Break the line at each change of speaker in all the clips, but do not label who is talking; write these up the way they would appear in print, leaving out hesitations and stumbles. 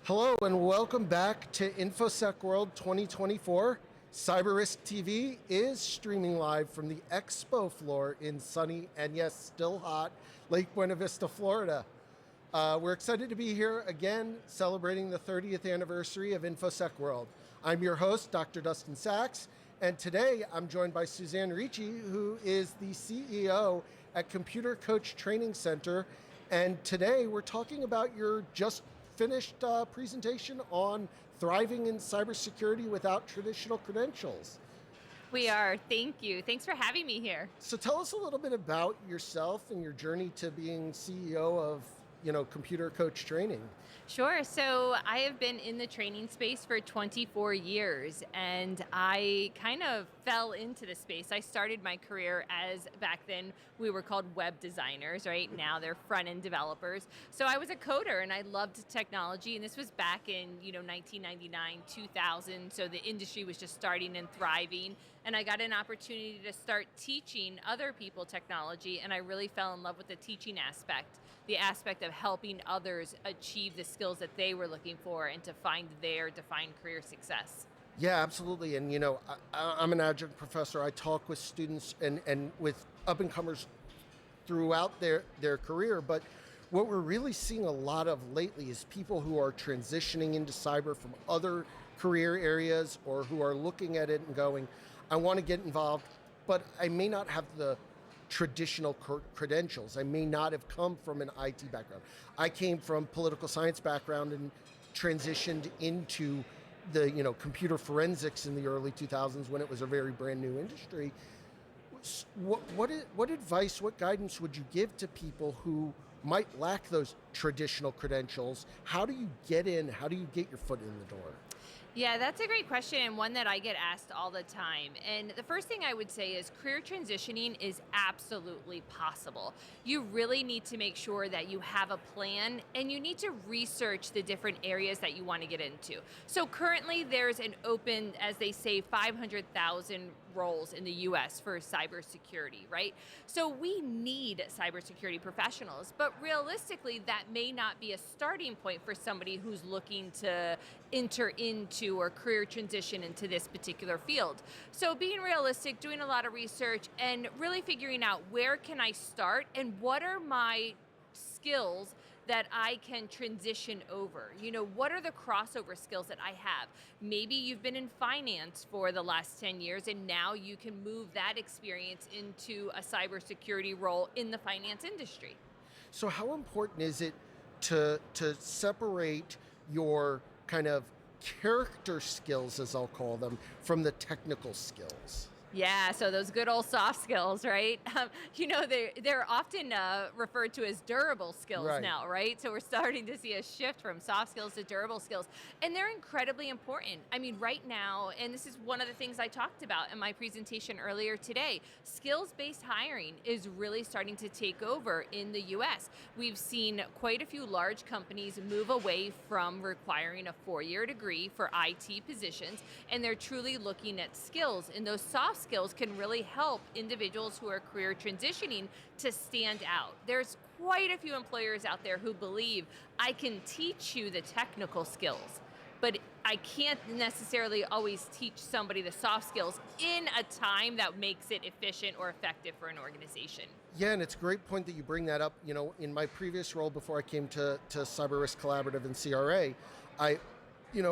Hello and welcome back to InfoSec World 2024. CyberRisk TV is streaming live from the expo floor in sunny and yes, still hot Lake Buena Vista, Florida. We're excited to be here again, celebrating the 30th anniversary of InfoSec World. I'm your host, Dr. Dustin Sachs, and today I'm joined by Suzanne Ricci, who is the CEO at Computer Coach Training Center. And today we're talking about your just finished presentation on thriving in cybersecurity without traditional credentials.
We are. Thank you. Thanks for having me here.
So tell us a little bit about yourself and your journey to being CEO of Computer Coach Training.
Sure. So I have been in the training space for 24 years, and I kind of fell into the space. I started my career as, back then, we were called web designers, right? Now they're front-end developers. So I was a coder, and I loved technology, and this was back in 1999, 2000, so the industry was just starting and thriving, and I got an opportunity to start teaching other people technology, and I really fell in love with the teaching aspect, the aspect of helping others achieve the skills that they were looking for and to find their defined career success.
Yeah, absolutely. And I'm an adjunct professor. I talk with students and with up-and-comers throughout their career, but what we're really seeing a lot of lately is people who are transitioning into cyber from other career areas or who are looking at it and going, I want to get involved, but I may not have the traditional credentials. I may not have come from an IT background. I came from political science background and transitioned into the computer forensics in the early 2000s when it was a very brand new industry. What advice, what guidance would you give to people who might lack those traditional credentials? How do you get in? How do you get your foot in the door?
Yeah, that's a great question, and one that I get asked all the time. And the first thing I would say is career transitioning is absolutely possible. You really need to make sure that you have a plan, and you need to research the different areas that you want to get into. So currently there's an open, as they say, 500,000 roles in the US for cybersecurity, right? So we need cybersecurity professionals, but realistically that may not be a starting point for somebody who's looking to enter into or career transition into this particular field. So being realistic, doing a lot of research, and really figuring out where can I start and what are my skills that I can transition over. What are the crossover skills that I have? Maybe you've been in finance for the last 10 years and now you can move that experience into a cybersecurity role in the finance industry.
So how important is it to separate your kind of character skills, as I'll call them, from the technical skills?
Yeah, so those good old soft skills, right? They're often referred to as durable skills now, right? So we're starting to see a shift from soft skills to durable skills, and they're incredibly important. I mean, right now, and this is one of the things I talked about in my presentation earlier today, skills-based hiring is really starting to take over in the US. We've seen quite a few large companies move away from requiring a 4-year degree for IT positions, and they're truly looking at skills, and those soft skills can really help individuals who are career transitioning to stand out. There's quite a few employers out there who believe I can teach you the technical skills, but I can't necessarily always teach somebody the soft skills in a time that makes it efficient or effective for an organization.
Yeah, and it's a great point that you bring that up. In my previous role before I came to Cyber Risk Collaborative and CRA,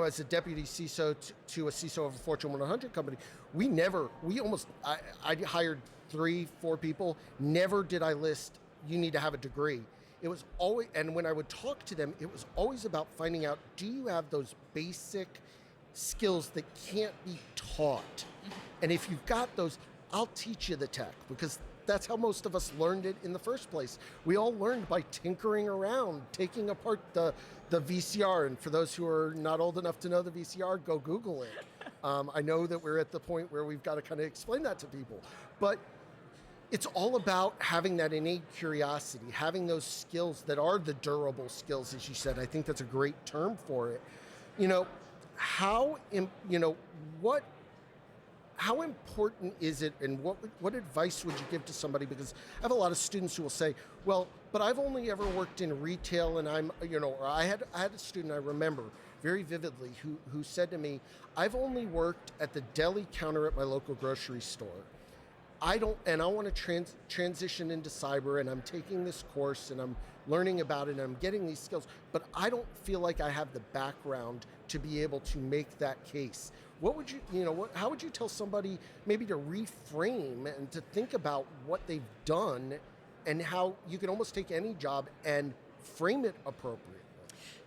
as a deputy CISO to a CISO of a Fortune 100 company, I hired 3-4 people. Never did I list, you need to have a degree. It was always, and when I would talk to them, it was always about finding out, do you have those basic skills that can't be taught? And if you've got those, I'll teach you the tech, because that's how most of us learned it in the first place. We all learned by tinkering around, taking apart the VCR. And for those who are not old enough to know the VCR, go Google it. I know that we're at the point where we've got to kind of explain that to people. But it's all about having that innate curiosity, having those skills that are the durable skills, as you said. I think that's a great term for it. How important is it, and what advice would you give to somebody? Because I have a lot of students who will say, well, but I've only ever worked in retail, and or I had a student I remember very vividly who said to me, I've only worked at the deli counter at my local grocery store. I want to transition into cyber, and I'm taking this course and I'm learning about it and I'm getting these skills, but I don't feel like I have the background to be able to make that case. What would how would you tell somebody maybe to reframe and to think about what they've done and how you can almost take any job and frame it appropriately?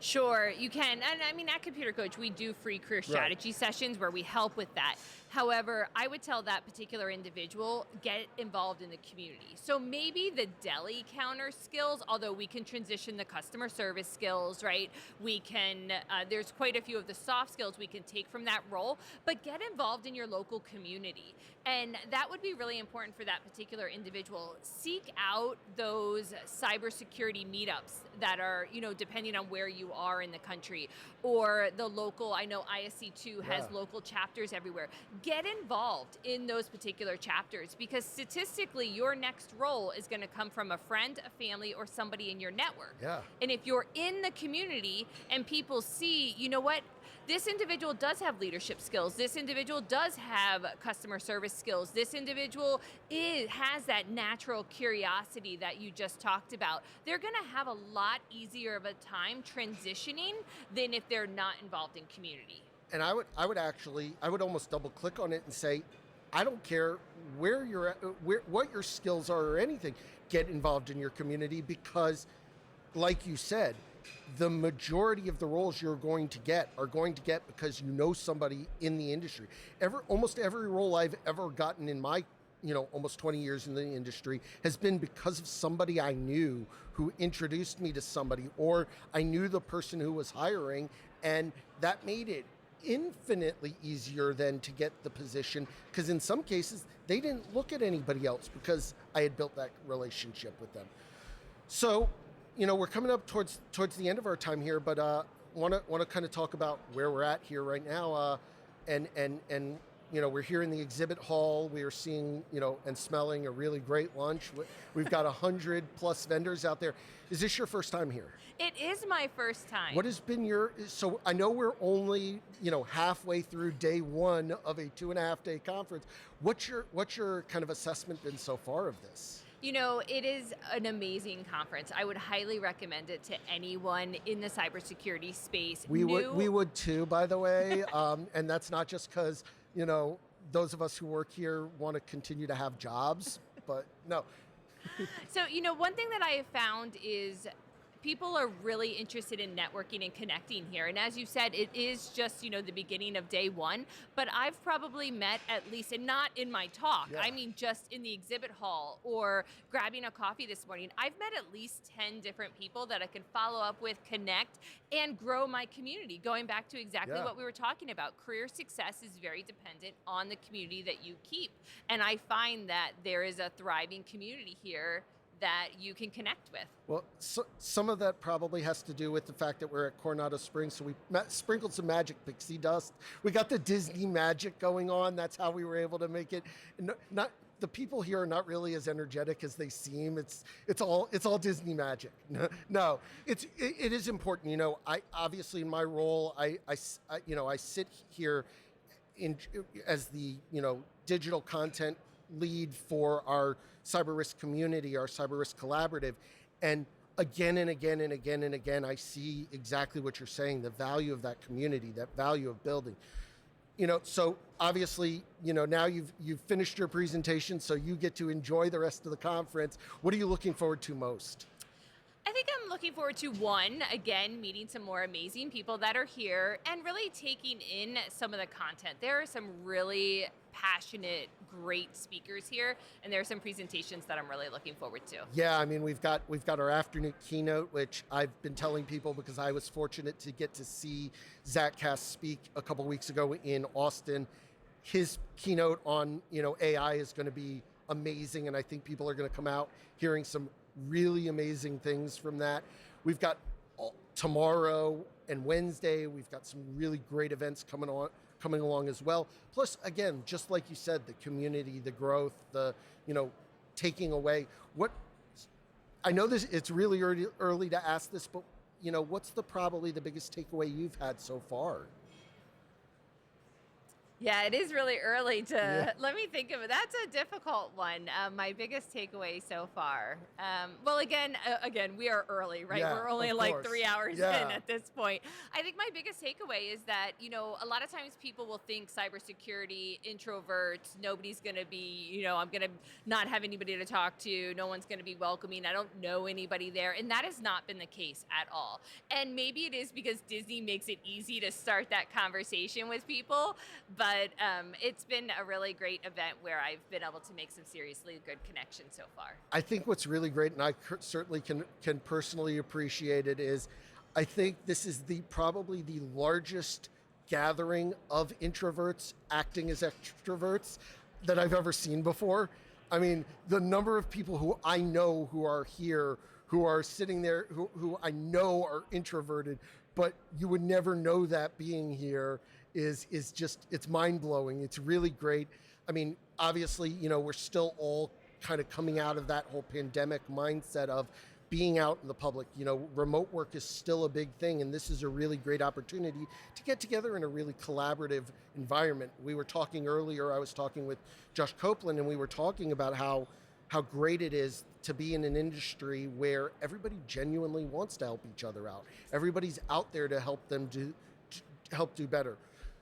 Sure, you can. And I mean, at Computer Coach, we do free career strategy sessions where we help with that. However, I would tell that particular individual, get involved in the community. So maybe the deli counter skills, although we can transition the customer service skills, right? We can, there's quite a few of the soft skills we can take from that role, but get involved in your local community. And that would be really important for that particular individual. Seek out those cybersecurity meetups that are, depending on where you are in the country, or the local, I know ISC2 has local chapters everywhere. Get involved in those particular chapters, because statistically your next role is going to come from a friend, a family, or somebody in your network.
Yeah.
And if you're in the community and people see, this individual does have leadership skills, this individual does have customer service skills, this individual has that natural curiosity that you just talked about, they're going to have a lot easier of a time transitioning than if they're not involved in community.
And I would almost double click on it and say, I don't care where you're at, what your skills are or anything, get involved in your community, because like you said, the majority of the roles you're going to get are going to get because you know somebody in the industry. Almost every role I've ever gotten in my almost 20 years in the industry has been because of somebody I knew who introduced me to somebody, or I knew the person who was hiring, and that made it infinitely easier then to get the position, because in some cases they didn't look at anybody else because I had built that relationship with them. So, we're coming up towards the end of our time here, but want to kind of talk about where we're at here right now, and we're here in the exhibit hall. We are seeing, and smelling a really great lunch. We've got 100 plus vendors out there. Is this your first time here?
It is my first time.
What has been so I know we're only, halfway through day one of a 2.5 day conference. What's your kind of assessment been so far of this?
It is an amazing conference. I would highly recommend it to anyone in the cybersecurity space.
We would too, by the way. And that's not just because, those of us who work here want to continue to have jobs, but no.
So, one thing that I have found is people are really interested in networking and connecting here. And as you said, it is just, the beginning of day one, but I've probably met at least, and not in my talk, I mean, just in the exhibit hall or grabbing a coffee this morning, I've met at least 10 different people that I can follow up with, connect, and grow my community. Going back to exactly what we were talking about, career success is very dependent on the community that you keep. And I find that there is a thriving community here that you can connect with.
Well, some of that probably has to do with the fact that we're at Coronado Springs, so we sprinkled some magic pixie dust. We got the Disney magic going on. That's how we were able to make it. Not the people here are not really as energetic as they seem. It's all Disney magic. No, it is important. I obviously in my role, I sit here as the digital content lead for our cyber risk community, our cyber risk collaborative. And again and again and again and again, I see exactly what you're saying, the value of that community, that value of building. So obviously, now you've finished your presentation, so you get to enjoy the rest of the conference. What are you looking forward to most?
I think I'm looking forward to, one, again, meeting some more amazing people that are here and really taking in some of the content. There are some really passionate, great speakers here, and there are some presentations that I'm really looking forward to.
Yeah, I mean, we've got our afternoon keynote, which I've been telling people because I was fortunate to get to see Zach Cass speak a couple weeks ago in Austin. His keynote on AI is going to be amazing, and I think people are going to come out hearing some really amazing things from that. We've got tomorrow and Wednesday, we've got some really great events coming along as well. Plus, again, just like you said, the community, the growth, the taking away what I know this. It's really early to ask this, but what's probably the biggest takeaway you've had so far?
Yeah, it is really early to,
Yeah.
let me think of it. That's a difficult one. My biggest takeaway so far. Well, again, we are early, right?
Yeah,
We're only
of
like
course.
3 hours in
Yeah.
at this point. I think my biggest takeaway is that, a lot of times people will think cybersecurity, introverts, nobody's going to be, I'm going to not have anybody to talk to. No one's going to be welcoming. I don't know anybody there. And that has not been the case at all. And maybe it is because Disney makes it easy to start that conversation with people. But it's been a really great event where I've been able to make some seriously good connections so far.
I think what's really great, and I certainly can personally appreciate it, is I think this is probably the largest gathering of introverts acting as extroverts that I've ever seen before. I mean, the number of people who I know who are here, who are sitting there, who I know are introverted, but you would never know that being here is just, it's mind-blowing. It's really great. I mean, obviously, we're still all kind of coming out of that whole pandemic mindset of being out in the public. Remote work is still a big thing, and this is a really great opportunity to get together in a really collaborative environment. We were talking earlier, I was talking with Josh Copeland, and we were talking about how great it is to be in an industry where everybody genuinely wants to help each other out. Everybody's out there to help them help do better.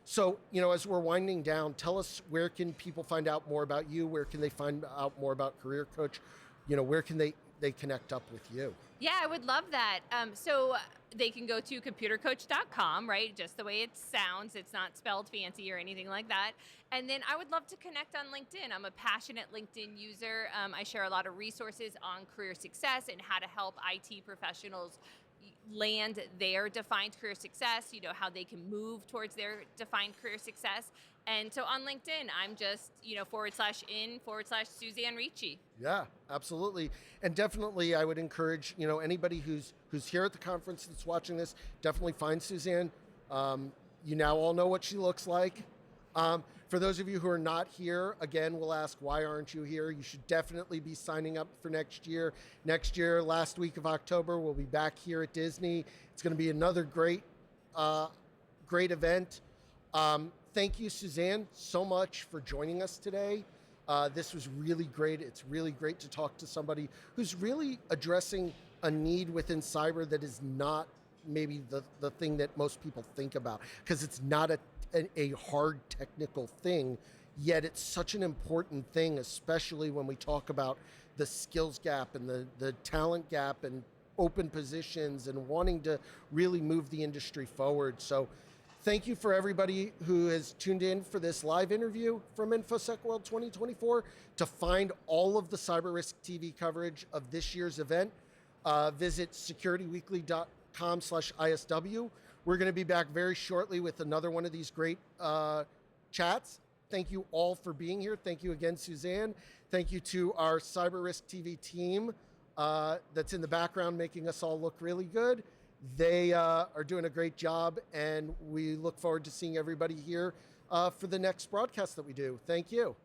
So, as we're winding down, tell us, where can people find out more about you? Where can they find out more about Career Coach? Where can they connect up with you?
Yeah, I would love that. So they can go to computercoach.com, right? Just the way it sounds. It's not spelled fancy or anything like that. And then I would love to connect on LinkedIn. I'm a passionate LinkedIn user. I share a lot of resources on career success and how to help IT professionals land their defined career success, how they can move towards their defined career success. And so on LinkedIn, I'm just, /in/Suzanne Ricci.
Yeah, absolutely. And definitely I would encourage, anybody who's here at the conference that's watching this, definitely find Suzanne. You now all know what she looks like. For those of you who are not here, again, we'll ask, why aren't you here? You should definitely be signing up for next year. Next year, last week of October, we'll be back here at Disney. It's going to be another great event. Thank you, Suzanne, so much for joining us today. This was really great. It's really great to talk to somebody who's really addressing a need within cyber that is not maybe the thing that most people think about, because it's not a hard technical thing, yet it's such an important thing, especially when we talk about the skills gap and the talent gap and open positions and wanting to really move the industry forward. So thank you for everybody who has tuned in for this live interview from InfoSec World 2024. To find all of the Cyber Risk TV coverage of this year's event, visit securityweekly.com/ISW. We're going to be back very shortly with another one of these great chats. Thank you all for being here. Thank you again, Suzanne. Thank you to our Cyber Risk TV team that's in the background making us all look really good. They are doing a great job, and we look forward to seeing everybody here for the next broadcast that we do. Thank you.